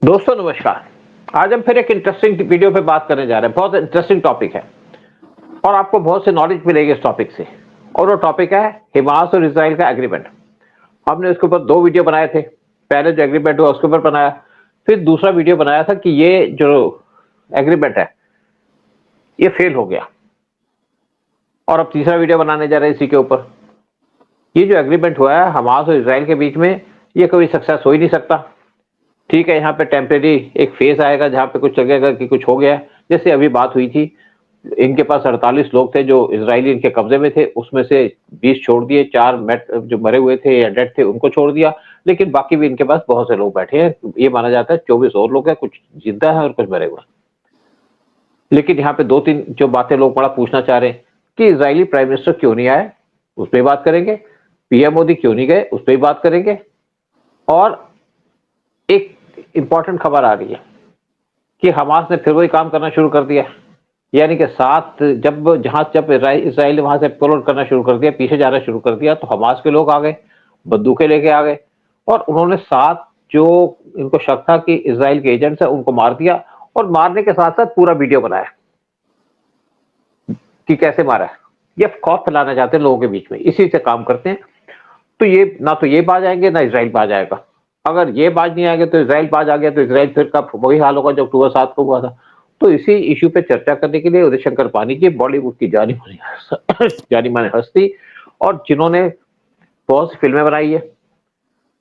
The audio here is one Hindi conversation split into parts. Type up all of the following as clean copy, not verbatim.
दोस्तों नमस्कार। आज हम फिर एक इंटरेस्टिंग वीडियो पे बात करने जा रहे हैं। बहुत इंटरेस्टिंग टॉपिक है और आपको बहुत से नॉलेज मिलेगी इस टॉपिक से। और वो टॉपिक है हमास और इजराइल का एग्रीमेंट। हमने इसके ऊपर 2 वीडियो बनाए थे। पहले जो एग्रीमेंट हुआ उसके ऊपर बनाया, फिर दूसरा वीडियो बनाया था कि ये जो एग्रीमेंट है ये फेल हो गया, और अब तीसरा वीडियो बनाने जा रहे हैं इसी के ऊपर। ये जो एग्रीमेंट हुआ है हमास और इजराइल के बीच में, ये कभी सक्सेस हो ही नहीं सकता। ठीक है, यहाँ पे टेम्परेरी एक फेज आएगा जहाँ पे कुछ लगेगा कि कुछ हो गया है। जैसे अभी बात हुई थी, इनके पास 48 लोग थे जो इजरायली इनके कब्जे में थे, उसमें से 20 छोड़ दिए, 4 जो मरे हुए थे या डेड थे उनको छोड़ दिया, लेकिन बाकी भी इनके पास बहुत से लोग बैठे हैं। ये माना जाता है 24 और लोग हैं, कुछ जिंदा है और कुछ मरे हुए हैं। लेकिन यहाँ पे 2-3 जो बातें लोग बड़ा पूछना चाह रहे हैं कि इजरायली प्राइम मिनिस्टर क्यों नहीं आए, उस पर बात करेंगे। पीएम मोदी क्यों नहीं गए, उस पर बात करेंगे। और एक इंपॉर्टेंट खबर आ रही है कि हमास ने फिर वही काम करना शुरू कर दिया। यानी कि जब इसराइल ने वहां से पुल आउट करना शुरू कर दिया, पीछे जाना शुरू कर दिया, तो हमास के लोग आ गए, बंदूकें लेके आ गए, और उन्होंने 7 जो इनको शक था कि इसराइल के एजेंट्स हैं उनको मार दिया। और मारने के साथ साथ पूरा वीडियो बनाया कि कैसे मारा है। ये खौफ फैलाना चाहते हैं लोगों के बीच में, इसी से काम करते हैं। तो ये ना तो ये बाज आएंगे ना इसराइल बाज आएगा। अगर ये बाज नहीं आएंगे तो इसराइल बाज आ गया तो इसराइल फिर का वही हाल होगा जो अक्टूबर 7 को हुआ था। तो इसी इश्यू पे चर्चा करने के लिए उदय शंकर पानी जी, बॉलीवुड की जानी मानी हस्ती, और जिन्होंने बहुत सी फिल्में बनाई है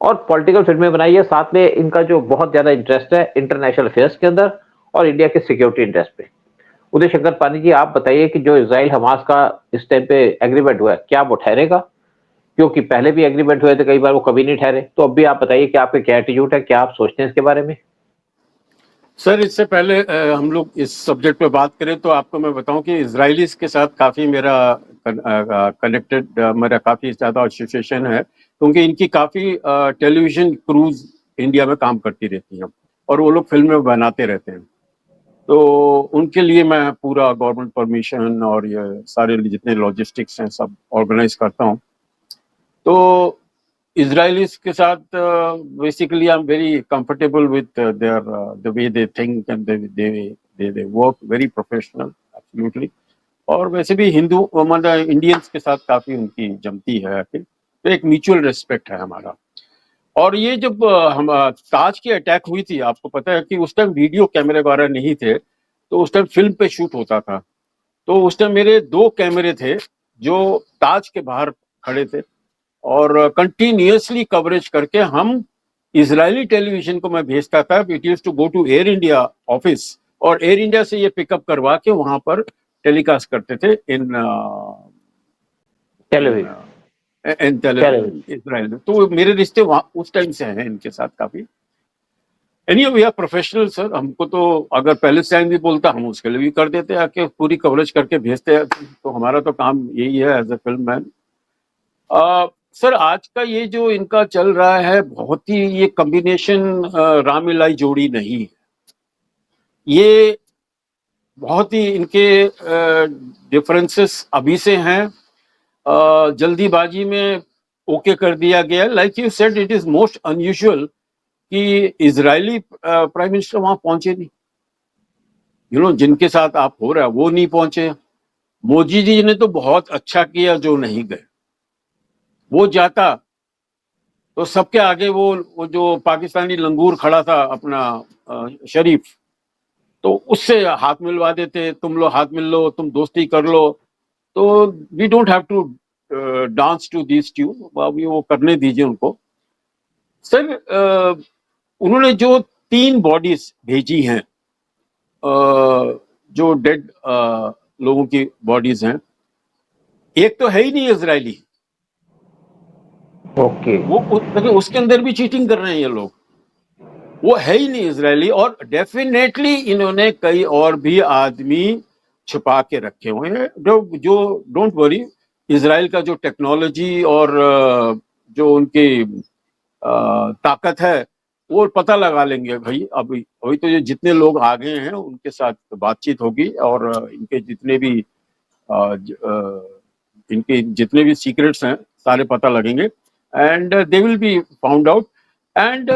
और पॉलिटिकल फिल्में बनाई है, साथ में इनका जो बहुत ज्यादा इंटरेस्ट है इंटरनेशनल अफेयर्स के अंदर और इंडिया के सिक्योरिटी इंटरेस्ट पे। उदय शंकर पानी जी, आप बताइए कि जो इसराइल हमास का इस टाइम पे एग्रीमेंट हुआ है, क्या वो ठहरेगा? क्योंकि पहले भी एग्रीमेंट हुए थे कई बार, वो कभी नहीं ठहरे। तो अब भी आप बताइए कि आपके क्या एटीट्यूड है, क्या आप सोचते हैं इसके बारे में? सर, इससे पहले हम लोग इस सब्जेक्ट पे बात करें तो आपको मैं बताऊं कि इजरायलीज के साथ काफ़ी मेरा कनेक्टेड मेरा काफ़ी ज़्यादा एसोसिएशन है, क्योंकि इनकी काफ़ी टेलीविज़न क्रूज इंडिया में काम करती रहती हैं और वो लोग फिल्में बनाते रहते हैं। तो उनके लिए मैं पूरा गवर्नमेंट परमिशन और ये सारे जितने लॉजिस्टिक्स हैं सब ऑर्गेनाइज करता हूँ। तो Israelis के साथ basically I'm very comfortable with their the way they think and they work very professional absolutely। और वैसे भी हिंदू मतलब इंडियंस के साथ काफी उनकी जमती है, तो एक म्यूचुअल रिस्पेक्ट है हमारा। और ये जब हम ताज की अटैक हुई थी, आपको पता है कि उस टाइम वीडियो कैमरे वगैरह नहीं थे, तो उस टाइम फिल्म पे शूट होता था। तो उस टाइम मेरे 2 कैमरे थे जो ताज के बाहर खड़े थे और कंटिन्यूअसली कवरेज करके हम इजरायली टेलीविजन को मैं भेजता था। It used to go to Air India office और एयर इंडिया से ये पिकअप करवा के वहां पर टेलीकास्ट करते थे इन इजराइल। तो मेरे रिश्ते उस टाइम से हैं इनके साथ काफी। Any we are professional sir. हमको तो अगर पैलेस्टाइन भी बोलता हम उसके लिए भी कर देते, आके पूरी कवरेज करके भेजते हैं। तो हमारा तो काम यही है as a film man. Sir, आज का ये जो इनका चल रहा है, बहुत ही ये कॉम्बिनेशन रामलीलाई जोड़ी नहीं है। ये बहुत ही इनके डिफरेंसेस अभी से हैं। जल्दीबाजी में ओके कर दिया गया। Like you said, it is most unusual कि इजरायली प्राइम मिनिस्टर वहां पहुंचे नहीं। जिनके साथ आप हो रहा है वो नहीं पहुंचे। मोदी जी ने तो बहुत अच्छा किया जो नहीं गए। वो जाता तो सबके आगे वो जो पाकिस्तानी लंगूर खड़ा था अपना शरीफ, तो उससे हाथ मिलवा देते। तुम लोग हाथ मिल लो, तुम दोस्ती कर लो। तो we don't have to dance to this tune. अभी वो करने दीजिए उनको। सर, उन्होंने जो 3 बॉडीज भेजी हैं, जो डेड लोगों की बॉडीज हैं, एक तो है ही नहीं इजरायली। ओके। वो उसके अंदर भी चीटिंग कर रहे हैं ये लोग। वो है ही नहीं इजरायली। और डेफिनेटली इन्होंने कई और भी आदमी छुपा के रखे हुए हैं जो डोंट वरी, इजराइल का जो टेक्नोलॉजी और जो उनकी ताकत है वो पता लगा लेंगे भाई। अभी तो ये जितने लोग आ गए हैं उनके साथ बातचीत होगी और इनके जितने भी सीक्रेट्स हैं सारे पता लगेंगे and they will be found out. And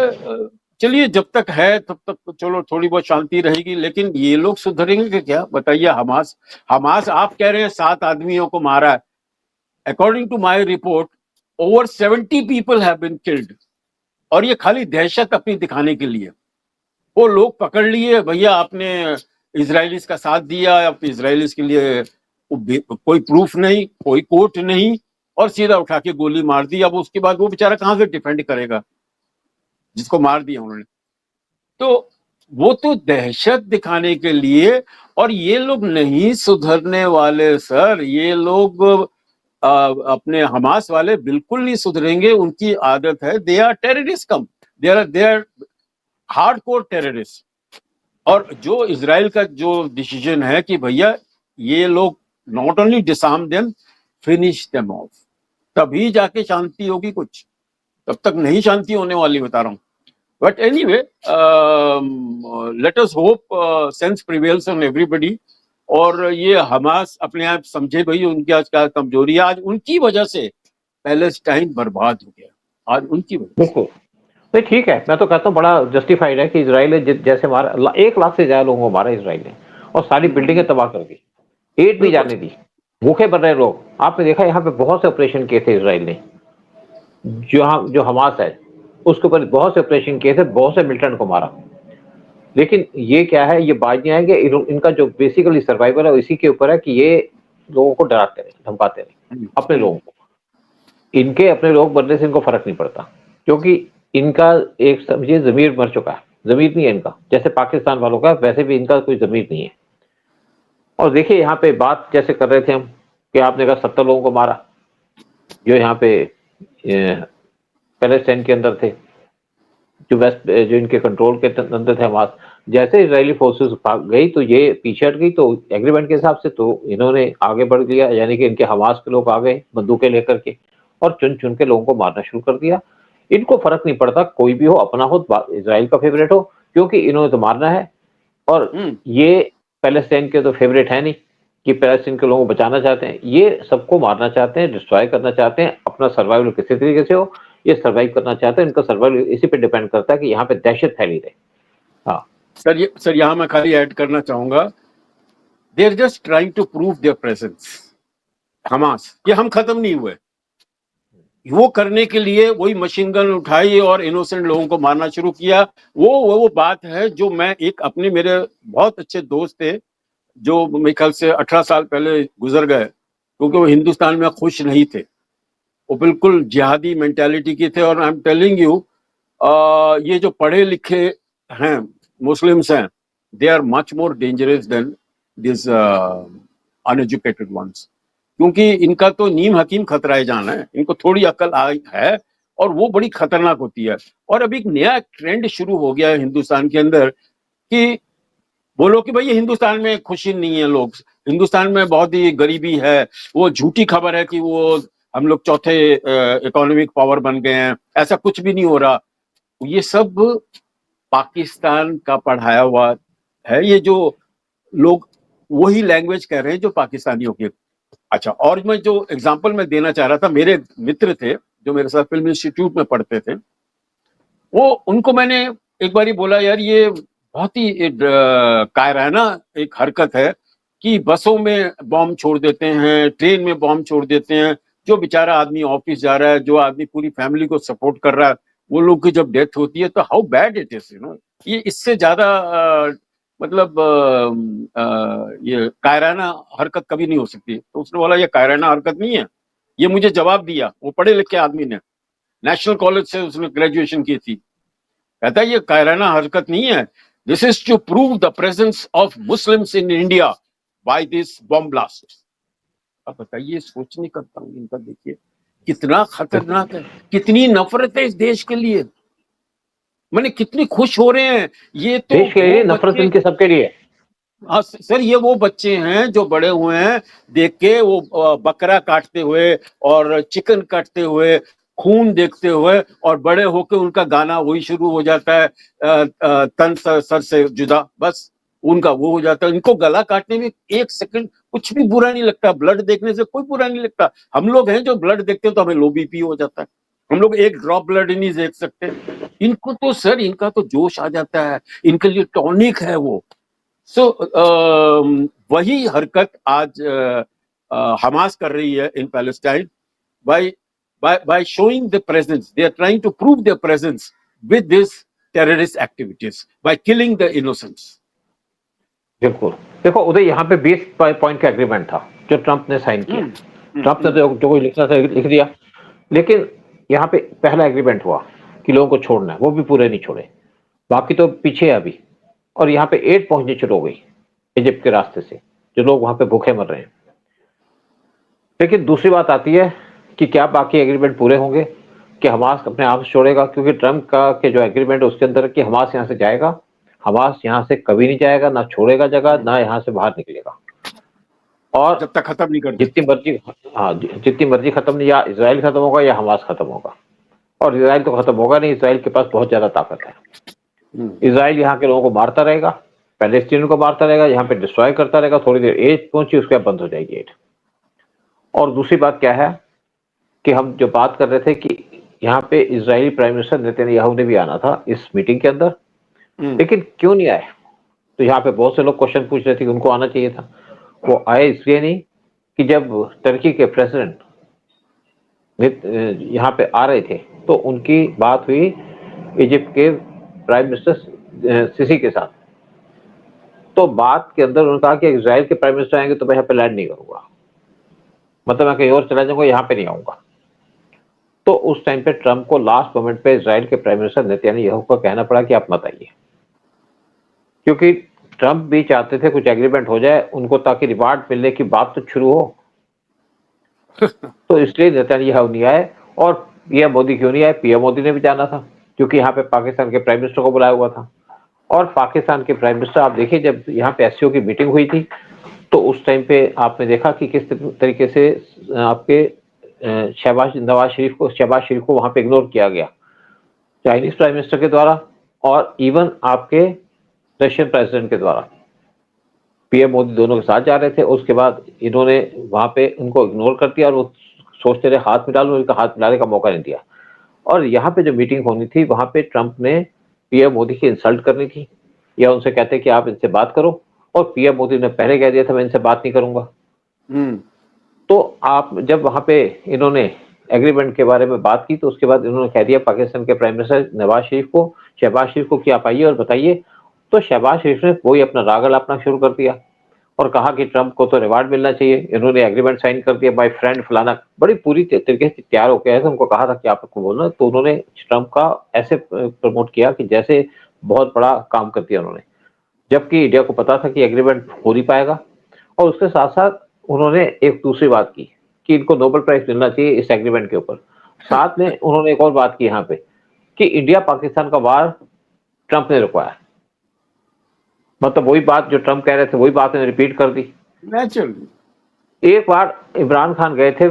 चलिए जब तक है तब तक तो चलो थोड़ी बहुत शांति रहेगी, लेकिन ये लोग सुधरेंगे कि क्या बताइए। हमास हमास आप कह रहे हैं 7 आदमियों को मारा है, according to my report over 70 people have been killed, और ये खाली दहशत अपनी दिखाने के लिए। वो लोग पकड़ लिए, भैया आपने इजरायलीज का साथ दिया, आप इजरायलीज के लिए कोई प्रूफ नहीं, कोई कोर्ट नहीं, और सीधा उठा के गोली मार दी। अब उसके बाद वो बेचारा कहां से डिफेंड करेगा जिसको मार दिया उन्होंने? तो वो तो दहशत दिखाने के लिए, और ये लोग नहीं सुधरने वाले सर। ये लोग अपने हमास वाले बिल्कुल नहीं सुधरेंगे, उनकी आदत है, they are terrorist, come they are hardcore terrorist. और जो इजराइल का जो डिसीजन है कि भैया ये लोग not only disarm them, finish them of, तभी जाके शांति होगी कुछ, तब तक नहीं शांति होने वाली, बता रहा हूं। But anyway, let us hope sense prevails on everybody, और ये हमास अपने आप समझे भाई उनकी आज क्या कमजोरी है। आज उनकी वजह से पैलेस्टाइन बर्बाद हो गया, आज उनकी वजह से। बिल्कुल नहीं, ठीक है, मैं तो कहता हूँ बड़ा जस्टिफाइड है कि इसराइल ने जैसे मारा 1 लाख से ज्यादा लोगों को मारा इसराइल ने, और सारी बिल्डिंगें तबाह कर दी, ईंट भी जाने दी, भूखे मर रहे लोग। आपने देखा यहाँ पे बहुत से ऑपरेशन किए थे इसराइल ने, जो हमास है उसके ऊपर बहुत से ऑपरेशन किए थे, बहुत से मिलिटेंट को मारा। लेकिन ये क्या है, ये बाजियां हैं कि इनका जो बेसिकली सर्वाइवल है इसी के ऊपर है कि ये लोगों को डराते रहे, धमकाते रहे अपने लोगों को। इनके अपने लोग बनने से इनको फर्क नहीं पड़ता, क्योंकि इनका एक समझिए जमीर मर चुका है। जमीर नहीं है इनका, जैसे पाकिस्तान वालों का, वैसे भी इनका कोई जमीर नहीं है। और देखिए यहाँ पे बात जैसे कर रहे थे हम कि आपने कहा 70 लोगों को मारा जो यहाँ पे पैलेस्टाइन के अंदर थे, जो इनके कंट्रोल के अंदर थे हमास। जैसे इजरायली फोर्सेस भाग गई तो ये पीछे हट गई, तो एग्रीमेंट के हिसाब से तो इन्होंने आगे बढ़ लिया, यानी कि इनके हमास के लोग आ गए बंदूकें लेकर के और चुन चुन के लोगों को मारना शुरू कर दिया। इनको फर्क नहीं पड़ता कोई भी हो, अपना हो, इजराइल का फेवरेट हो, क्योंकि इन्होंने तो मारना है। और ये पैलेस्टाइन के तो फेवरेट है नहीं कि पैलेस्टाइन के लोगों को बचाना चाहते हैं, ये सबको मारना चाहते हैं, डिस्ट्रॉय करना चाहते हैं। अपना सर्वाइवल किसी तरीके से हो, ये सर्वाइव करना चाहते हैं। इनका सर्वाइवल इसी पे डिपेंड करता है कि यहाँ पे दहशत फैली रहे। हाँ सर यहाँ मैं खाली ऐड करना चाहूंगा, they are just trying to prove their presence. Hamas, ये हम खत्म नहीं हुए, वो करने के लिए वही मशीन गन उठाई और इनोसेंट लोगों को मारना शुरू किया। वो बात है जो मैं एक अपने मेरे बहुत अच्छे दोस्त थे जो मेरे ख्याल से 18 साल पहले गुजर गए, क्योंकि वो हिंदुस्तान में खुश नहीं थे, वो बिल्कुल जिहादी मेंटालिटी के थे। और आई एम टेलिंग यू, ये जो पढ़े लिखे हैं मुस्लिम्स हैं, they are much more dangerous than this uneducated ones, क्योंकि इनका तो नीम हकीम खतराए जाना है, इनको थोड़ी अकल आई है और वो बड़ी खतरनाक होती है। और अभी एक नया ट्रेंड शुरू हो गया है हिंदुस्तान के अंदर कि बोलो कि भाई हिंदुस्तान में खुशी नहीं है, लोग हिंदुस्तान में बहुत ही गरीबी है, वो झूठी खबर है कि वो हम लोग चौथे इकोनॉमिक पावर बन गए हैं, ऐसा कुछ भी नहीं हो रहा। ये सब पाकिस्तान का पढ़ाया हुआ है, ये जो लोग वही लैंग्वेज कह रहे हैं जो पाकिस्तानियों की। अच्छा, और मैं जो एग्जांपल मैं देना चाह रहा था, मेरे मित्र थे जो मेरे साथ फिल्म इंस्टीट्यूट में पढ़ते थे, वो उनको मैंने एक बार ही बोला, यार ये बहुत ही कायराना एक हरकत है कि बसों में बॉम्ब छोड़ देते हैं, ट्रेन में बॉम्ब छोड़ देते हैं। जो बेचारा आदमी ऑफिस जा रहा है, जो आदमी पूरी फैमिली को सपोर्ट कर रहा है, वो लोग की जब डेथ होती है तो हाउ बैड इट इज, ये इससे ज्यादा मतलब ये कायराना हरकत कभी नहीं हो सकती। तो उसने बोला ये कायराना हरकत नहीं है, ये मुझे जवाब दिया, वो पढ़े लिखे आदमी ने, नेशनल कॉलेज से उसने ग्रेजुएशन की थी। कहता है ये कायराना हरकत नहीं है, this is to prove the presence of Muslims in India by this bomb blast. अब बताइए, सोच नहीं करता हूँ इनका, देखिए कितना खतरनाक है, कितनी नफरत है इस देश के लिए, मैंने कितनी खुश हो रहे हैं ये तो देश के लिए नफरत इनके सबके लिए। हाँ सर, ये वो बच्चे हैं जो बड़े हुए हैं देख के, वो बकरा काटते हुए और चिकन काटते हुए, खून देखते हुए, और बड़े होके उनका गाना वही शुरू हो जाता है, तन सर से जुदा, बस उनका वो हो जाता है। इनको गला काटने में 1 सेकंड कुछ भी बुरा नहीं लगता, ब्लड देखने से कोई बुरा नहीं लगता। हम लोग हैं जो ब्लड देखते हैं तो हमें लो बीपी हो जाता है, हम लोग एक ड्रॉप ब्लड ही नहीं देख सकते। इनको तो सर, इनका तो जोश आ जाता है, इनके लिए टॉनिक है वो। सो वही हरकत आज हमास कर रही है इन Palestine, by showing the presence. They are trying to prove their presence with these terrorist activities by killing the innocents. बिल्कुल। देखो उदय, यहाँ पे 20 पॉइंट का एग्रीमेंट था जो ट्रंप ने साइन किया। ट्रंप ने जो कोई लिखना था लिख दिया, लेकिन यहाँ पे पहला एग्रीमेंट हुआ कि लोगों को छोड़ना है, वो भी पूरे नहीं छोड़े, बाकी तो पीछे है अभी। और यहाँ पे एड पहुंचनी शुरू हो गई इजिप्ट के रास्ते से, जो लोग वहां पे भूखे मर रहे हैं। लेकिन दूसरी बात आती है कि क्या बाकी एग्रीमेंट पूरे होंगे, कि हमास अपने आप से छोड़ेगा? क्योंकि ट्रंप का के जो एग्रीमेंट है उसके अंदर कि हमास यहाँ से जाएगा, हमास यहाँ से कभी नहीं जाएगा, ना छोड़ेगा जगह, ना यहाँ से बाहर निकलेगा। और जब तक खत्म नहीं कर जितनी मर्जी, हाँ, जितनी मर्जी खत्म नहीं, या इसराइल खत्म होगा या हमास खत्म होगा। और इसराइल तो खत्म होगा नहीं, इसराइल के पास बहुत ज्यादा ताकत है। इसराइल यहाँ के लोगों को मारता रहेगा, पैलेस्टीन को मारता रहेगा, यहाँ पे डिस्ट्रॉय करता रहेगा। थोड़ी देर एज पहुंची, उसके बाद बंद हो जाएगी एड। और दूसरी बात क्या है कि हम जो बात कर रहे थे कि यहाँ पे इजरायली प्राइम मिनिस्टर नेतन्याहू ने भी आना था इस मीटिंग के अंदर, लेकिन क्यों नहीं आए? तो यहाँ पे बहुत से लोग क्वेश्चन पूछ रहे थे कि उनको आना चाहिए था। वो आए इसलिए नहीं कि जब तुर्की के प्रेसिडेंट यहाँ पे आ रहे थे तो उनकी बात हुई इजिप्ट के प्राइम मिनिस्टर सीसी के साथ। तो बात के अंदर उन्होंने कहा कि इजराइल के प्राइम मिनिस्टर आएंगे तो मैं यहाँ पे लैंड नहीं करूंगा, मतलब मैं कहीं और चला जाऊंगा, यहाँ पे नहीं आऊंगा। तो उस टाइम पे ट्रंप को लास्ट मोमेंट पे इजराइल के प्राइम मिनिस्टर नेतन्याहू को कहना पड़ा कि आप मत आइए, क्योंकि ट्रंप भी चाहते थे कुछ एग्रीमेंट हो जाए उनको, ताकि रिवार्ड मिलने की बात तो शुरू हो। तो इसलिए नेतन्याहू नहीं आए। और पीएम मोदी क्यों नहीं आए? पीएम मोदी ने भी जाना था, क्योंकि यहाँ पे पाकिस्तान के प्राइम मिनिस्टर को बुलाया हुआ था। और पाकिस्तान के प्राइम मिनिस्टर, आप देखिए, जब यहाँ पे एससीओ की मीटिंग हुई थी तो उस टाइम पे आपने देखा कि किस तरीके से आपके शहबाज शरीफ को वहां पे इग्नोर किया गया चाइनीज प्राइम मिनिस्टर के द्वारा, और इवन आपके रशियन प्रेसिडेंट के द्वारा। पीएम मोदी दोनों के साथ जा रहे थे, उसके बाद इन्होंने वहां पे उनको इग्नोर कर दिया और वो सोचते रहे हाथ मिला लो, उनका हाथ मिलाने का मौका नहीं दिया। और यहाँ पे जो मीटिंग होनी थी वहां पे ट्रंप ने पीएम मोदी की इंसल्ट करनी थी, या उनसे कहते कि आप इनसे बात करो, और पीएम मोदी ने पहले कह दिया था मैं इनसे बात नहीं करूंगा। तो आप जब वहां पे इन्होंने एग्रीमेंट के बारे में बात की तो उसके बाद इन्होंने कह दिया पाकिस्तान के प्राइम मिनिस्टर शहबाज शरीफ को कि आप आइए और बताइए। तो शहबाज शरीफ ने वही अपना राग अलापना शुरू कर दिया और कहा कि ट्रंप को तो रिवार्ड मिलना चाहिए, इन्होंने एग्रीमेंट साइन कर दिया, माय फ्रेंड फलाना, बड़ी पूरी तरीके से तैयार हो गया है। उनको कहा था कि आपको बोलना, तो उन्होंने ट्रंप का ऐसे प्रमोट किया कि जैसे बहुत बड़ा काम कर दिया उन्होंने, जबकि इंडिया को पता था कि एग्रीमेंट हो नहीं पाएगा। और उसके साथ साथ उन्होंने एक दूसरी बात की कि इनको नोबेल प्राइज मिलना चाहिए इस एग्रीमेंट के ऊपर। साथ में उन्होंने एक और बात की यहाँ पे कि इंडिया पाकिस्तान का वार ट्रंप ने रुकवाया, मतलब वही बात जो ट्रंप कह रहे थे वही बात ने रिपीट कर दी। नेचुरली एक बार इमरान खान गए थे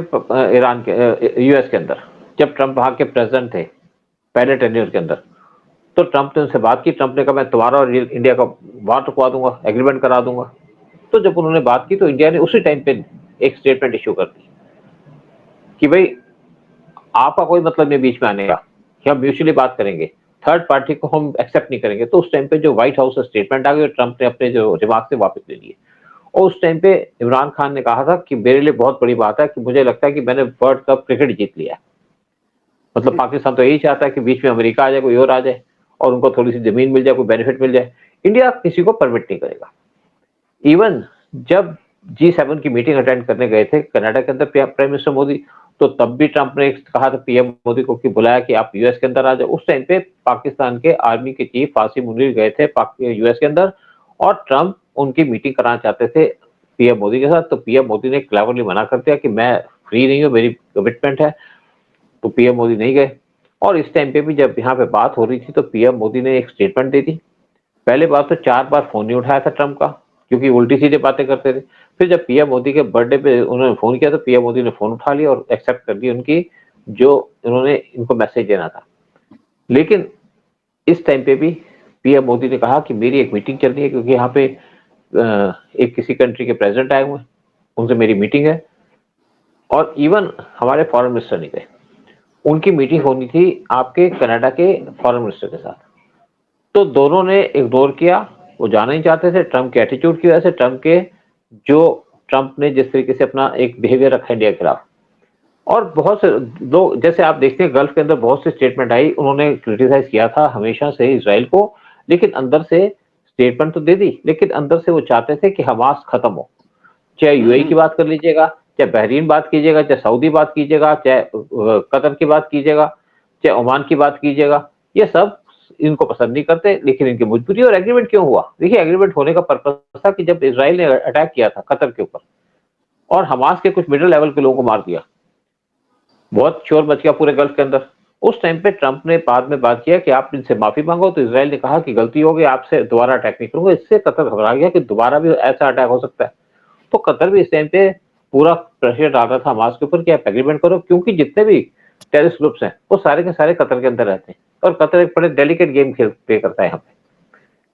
ईरान के यूएस के अंदर, जब ट्रंप वहां के प्रेसिडेंट थे पहले टेन्योर के अंदर, तो ट्रंप ने उनसे बात की। ट्रंप ने कहा मैं तुम्हारा और इंडिया का वार रुकवा दूंगा, एग्रीमेंट करा दूंगा। तो जब उन्होंने बात की तो इंडिया ने उसी टाइम पे एक स्टेटमेंट इश्यू कर दी कि भाई आपका कोई मतलब नहीं बीच में आने का, कि हम म्यूचुअली बात करेंगे, थर्ड पार्टी को हम एक्सेप्ट नहीं करेंगे। तो उस टाइम पे जो व्हाइट हाउस से स्टेटमेंट आ गई, ट्रंप ने अपने जो रिमार्क से वापस ले लिए। और उस टाइम पे इमरान खान ने कहा था कि मेरे लिए बहुत बड़ी बात है कि मुझे लगता है कि मैंने वर्ल्ड कप क्रिकेट जीत लिया है। मतलब पाकिस्तान तो यही चाहता है कि बीच में अमेरिका आ जाए, कोई और आ जाए और उनको थोड़ी सी जमीन मिल जाए, कोई बेनिफिट मिल जाए। इंडिया किसी को परमिट नहीं करेगा। इवन जब G7 की मीटिंग अटेंड करने गए थे कनाडा के अंदर प्राइम मिनिस्टर मोदी, तो तब भी ट्रंप ने कहा था पीएम मोदी को कि बुलाया कि आप यूएस के अंदर आ जाओ। उस टाइम पे पाकिस्तान के आर्मी के चीफ फासिम मुनीर गए थे यूएस के अंदर, और ट्रंप उनकी मीटिंग कराना चाहते थे पीएम मोदी के साथ। तो पीएम मोदी ने क्लेवरली मना कर दिया कि मैं फ्री नहीं हूँ, मेरी कमिटमेंट है। तो पीएम मोदी नहीं गए। और इस टाइम पे भी जब यहाँ पे बात हो रही थी तो पीएम मोदी ने एक स्टेटमेंट दी थी। पहले बात तो 4 बार फोन नहीं उठाया था ट्रंप का, क्योंकि उल्टी सीधे बातें करते थे। फिर जब पीएम मोदी के बर्थडे पे उन्होंने फोन किया तो पीएम मोदी ने फोन उठा लिया और एक्सेप्ट कर दी उनकी, जो उन्होंने इनको मैसेज देना था। लेकिन इस टाइम पे भी पीएम मोदी ने कहा कि मेरी एक मीटिंग चल रही है, क्योंकि यहाँ पे एक किसी कंट्री के प्रेसिडेंट आए हुए हैं, उनसे मेरी मीटिंग है। और इवन हमारे फॉरेन मिनिस्टर नहीं गए। उनकी मीटिंग होनी थी आपके कनाडा के फॉरेन मिनिस्टर के साथ, तो दोनों ने इग्नोर किया, वो जाना नहीं चाहते थे ट्रंप के एटीट्यूड की वजह से, ट्रंप ने जिस तरीके से अपना एक बिहेवियर रखा इंडिया के खिलाफ। और बहुत से लोग, जैसे आप देखते हैं गल्फ के अंदर बहुत सी स्टेटमेंट आई, उन्होंने क्रिटिसाइज किया था हमेशा से इसराइल को, लेकिन अंदर से स्टेटमेंट तो दे दी, लेकिन अंदर से वो चाहते थे कि हमास खत्म हो। चाहे यूएई की बात कर लीजिएगा, चाहे बहरीन बात कीजिएगा, चाहे सऊदी बात कीजिएगा, चाहे कतर की बात कीजिएगा, चाहे ओमान की बात कीजिएगा, ये सब इनको पसंद नहीं करते, लेकिन इनकी मजबूरी। और एग्रीमेंट क्यों हुआ? देखिए, एग्रीमेंट होने का पर्पस था कि जब इसराइल ने अटैक किया था कतर के ऊपर और हमास के कुछ मिडिल लेवल के लोगों को मार दिया, बहुत शोर मच गया पूरे गल्फ के अंदर। उस टाइम पे ट्रंप ने बाद में बात किया कि आप इनसे माफी मांगो, तो इसराइल ने कहा कि गलती हो गई, आपसे दोबारा अटैक नहीं करूंगा। इससे कतर घबरा गया कि दोबारा भी ऐसा अटैक हो सकता है, तो कतर भी इस टाइम पे पूरा प्रेशर डाल रहा था हमास के ऊपर कि आप एग्रीमेंट करो, क्योंकि जितने भी टेररिस्ट ग्रुप्स हैं वो सारे के सारे कतर के अंदर रहते हैं, और कतर एक बड़े डेलिकेट गेम खेल प्ले करता है यहाँ पे,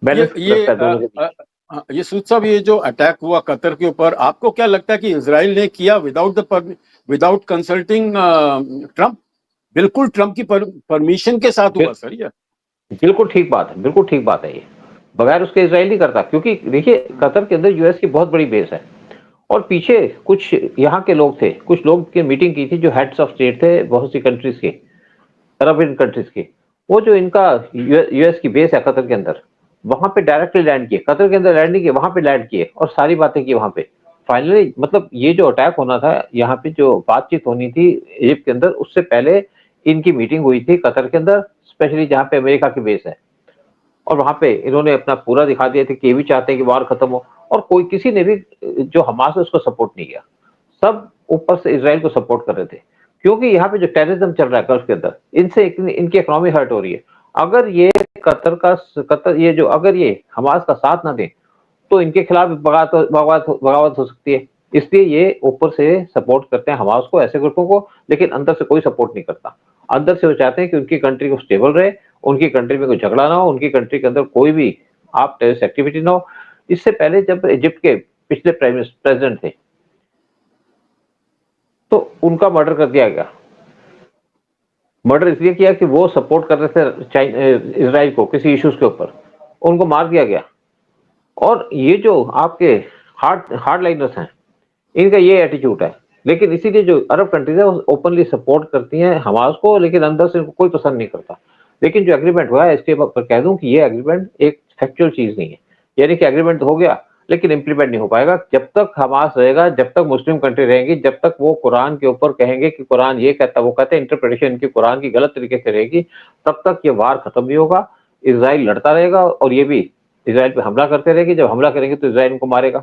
बैलेंस रखता है दोनों के बीच। ये सूद साहब, ये जो अटैक हुआ कतर के ऊपर, आपको क्या लगता है कि इजराइल ने किया विदाउट कंसल्टिंग ट्रंप? बिल्कुल ट्रंप की परमिशन के साथ हुआ सर ये? बिल्कुल ठीक बात है, बिल्कुल ठीक बात है। ये बगैर उसके इसराइल नहीं करता, क्योंकि देखिए कतर के अंदर यूएस की बहुत बड़ी बेस है, और पीछे कुछ यहाँ के लोग थे, कुछ लोग की मीटिंग की थी जो हेड्स ऑफ स्टेट थे बहुत सी कंट्रीज के, अरब कंट्रीज के। वो जो इनका यूएस की बेस है कतर के अंदर, वहां पे डायरेक्टली लैंड किए, कतर के अंदर लैंड नहीं किए, वहां पे लैंड किए और सारी बातें की वहां पे। फाइनली मतलब ये जो अटैक होना था, यहाँ पे जो बातचीत होनी थी इजिप्ट के अंदर, उससे पहले इनकी मीटिंग हुई थी कतर के अंदर, स्पेशली जहाँ पे अमेरिका की बेस है, और वहां पे इन्होंने अपना पूरा दिखा दिया था कि ये भी चाहते हैं कि वार खत्म हो, और कोई किसी ने भी जो हमास है उसको सपोर्ट नहीं किया, सब ऊपर से इसराइल को सपोर्ट कर रहे थे, क्योंकि यहाँ पे जो टेररिज्म चल रहा है गल्फ के अंदर, इनसे इनकी इकोनॉमी हर्ट हो रही है। अगर ये कतर ये जो अगर ये हमास का साथ ना दे, तो इनके खिलाफ बगावत हो सकती है। इसलिए ये ऊपर से सपोर्ट करते हैं हमास को, ऐसे ग्रुपों को, लेकिन अंदर से कोई सपोर्ट नहीं करता। अंदर से वो चाहते हैं कि उनकी कंट्री को स्टेबल रहे, उनकी कंट्री में कोई झगड़ा ना हो, उनकी कंट्री के अंदर कोई भी आप टेररिस्ट एक्टिविटी ना हो। इससे पहले जब इजिप्ट के पिछले प्रेसिडेंट थे, तो उनका मर्डर कर दिया गया। मर्डर इसलिए किया कि वो सपोर्ट कर रहे थे इसराइल को किसी इश्यूज के ऊपर, उनको मार दिया गया। और ये जो आपके हार्ड लाइनर्स हैं, इनका ये एटीट्यूड है, लेकिन इसीलिए जो अरब कंट्रीज है वो ओपनली सपोर्ट करती हैं हमास को, लेकिन अंदर से इनको कोई पसंद नहीं करता। लेकिन जो एग्रीमेंट हुआ है, इसके पर कह दूं कि ये एग्रीमेंट एक फैक्चुअल चीज नहीं है, यानी कि एग्रीमेंट हो गया लेकिन इंप्लीमेंट नहीं हो पाएगा। जब तक हमास रहेगा, जब तक मुस्लिम कंट्री रहेंगी, जब तक वो कुरान के ऊपर कहेंगे कि कुरान ये कहता, वो कहते हैं इंटरप्रिटेशन इनकी कुरान की गलत तरीके से रहेगी, तब तक ये वार खत्म नहीं होगा। इसराइल लड़ता रहेगा और ये भी इसराइल पे हमला करते रहेगी, जब हमला करेंगे तो इसराइल इनको मारेगा।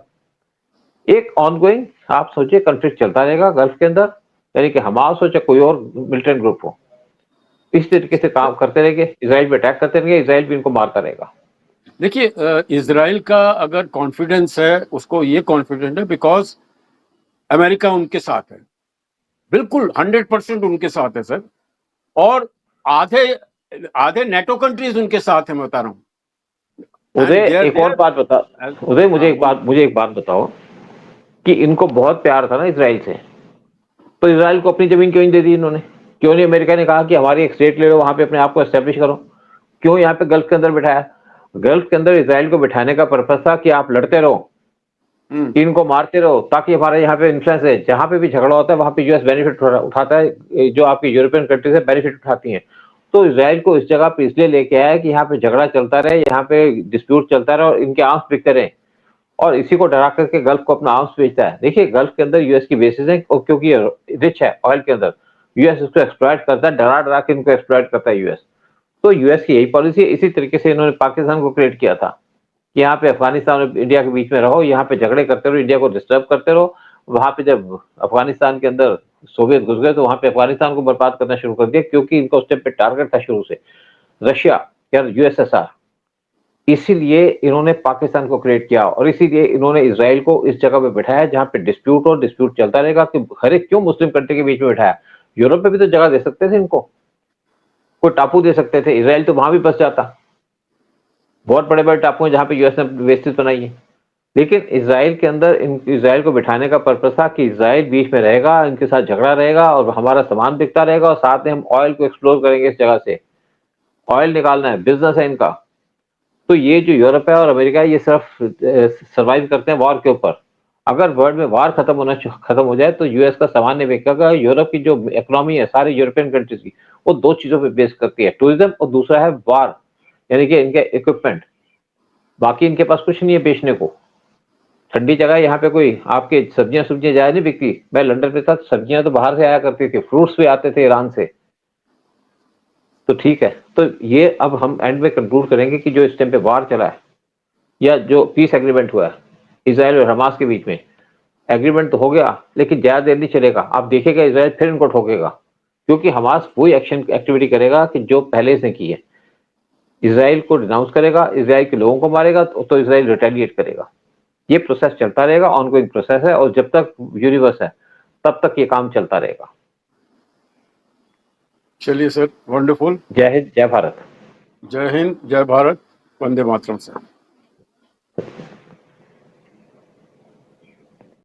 एक ऑनगोइंग आप सोचिए कॉन्फ्लिक्ट चलता रहेगा गल्फ के अंदर, यानी कि हमास हो चाहे कोई और मिलिटेंट ग्रुप हो, इस तरीके से काम करते रहेंगे, इसराइल पे अटैक करते रहेंगे, इसराइल भी इनको मारता रहेगा। देखिए, इसराइल का अगर कॉन्फिडेंस है, उसको ये कॉन्फिडेंस है बिकॉज अमेरिका उनके साथ है, बिल्कुल 100% उनके साथ है सर, और आधे आधे नेटो कंट्रीज उनके साथ है, मैं बता रहा हूँ। उदय, एक और बात बता उदय, मुझे एक बात बताओ कि इनको बहुत प्यार था ना इसराइल से, तो इसराइल को अपनी जमीन क्यों नहीं दे दी इन्होंने? क्यों नहीं अमेरिका ने कहा कि हमारी एक स्टेट ले लो, वहां पे अपने आप को एस्टेब्लिश करो? क्यों यहाँ पे गल्फ के अंदर बिठाया? गल्फ के अंदर इसराइल को बिठाने का पर्पस था कि आप लड़ते रहो, इनको मारते रहो, ताकि हमारा यहाँ पे इन्फ्लुएंस है, जहां पे भी झगड़ा होता है वहां पे यूएस बेनिफिट उठाता है, जो आपकी यूरोपियन कंट्रीज है बेनिफिट उठाती हैं। तो इसराइल को इस जगह पे इसलिए लेके आया कि यहाँ पे झगड़ा चलता रहे, यहाँ पे डिस्प्यूट चलता रहे और इनके आर्म्स बिकते रहे, और इसी को डरा करके गल्फ को अपना आर्म्स बेचता है। देखिए गल्फ के अंदर यूएस की बेसिस है, और क्योंकि रिच है ऑयल के अंदर, यूएस इसको एक्सप्लॉइट करता है, डरा डरा के इनको एक्सप्लॉइट करता है यूएस। तो यूएस की यही पॉलिसी है। इसी तरीके से इन्होंने पाकिस्तान को क्रिएट किया था कि यहाँ पे अफगानिस्तान और इंडिया के बीच में रहो, यहाँ पे झगड़े करते रहो, इंडिया को डिस्टर्ब करते रहो। वहां पे जब अफगानिस्तान के अंदर सोवियत घुस गए, तो वहां पे अफगानिस्तान को बर्बाद करना शुरू कर दिया, क्योंकि इनका उस टाइम पे टारगेट था शुरू से रशिया या यूएसएसआर। इसीलिए इन्होंने पाकिस्तान को क्रिएट किया, और इसीलिए इन्होंने इसराइल को इस जगह पे बिठाया जहां पे डिस्प्यूट चलता रहेगा। कि हर एक क्यों मुस्लिम कंट्री के बीच में बिठाया? यूरोप में भी तो जगह दे सकते थे इनको, कोई टापू दे सकते थे, इसराइल तो वहां भी बस जाता। बहुत बड़े बड़े टापू हैं जहां पे यूएस ने बेसिस बनाई है। लेकिन इसराइल के अंदर इसराइल को बिठाने का पर्पस था कि इसराइल बीच में रहेगा, इनके साथ झगड़ा रहेगा और हमारा सामान बिकता रहेगा और साथ में हम ऑयल को एक्सप्लोर करेंगे इस जगह से, ऑयल निकालना है, बिजनेस है इनका। तो ये जो यूरोप है और अमेरिका है, ये सिर्फ सर्वाइव करते हैं वॉर के ऊपर। अगर वर्ल्ड में वॉर खत्म हो जाए तो यूएस का सामान नहीं बिकेगा। यूरोप की जो इकोनॉमी है सारे यूरोपियन कंट्रीज की, वो दो चीजों पे बेस करती है, टूरिज्म और दूसरा है वॉर, यानी कि इनके इक्विपमेंट। बाकी इनके पास कुछ नहीं है बेचने को। ठंडी जगह यहाँ पे कोई आपके सब्जियां ज्यादा नहीं बिकती। मैं लंदन में था, सब्जियां तो बाहर से आया करती थी, फ्रूट्स भी आते थे ईरान से। तो ठीक है, तो ये अब हम एंड में कंक्लूड करेंगे कि जो इस टाइम पे वार चला है या जो पीस एग्रीमेंट हुआ है इसराइल और हमास के बीच में, एग्रीमेंट तो हो गया लेकिन ज्यादा देर नहीं चलेगा। आप देखिएगा इसराइल फिर इनको ठोकेगा, क्योंकि हमास वही एक्टिविटी करेगा कि जो पहले इसने की है। इसराइल को डिनाउंस करेगा, इसराइल के लोगों को मारेगा तो इसराइल रिटेलिएट करेगा। ये प्रोसेस चलता रहेगा, ऑनगोइंग प्रोसेस है, और जब तक यूनिवर्स है तब तक ये काम चलता रहेगा। चलिए सर, वंडरफुल। जय हिंद, जय भारत। जय हिंद, जय भारत, वंदे मातरम सर।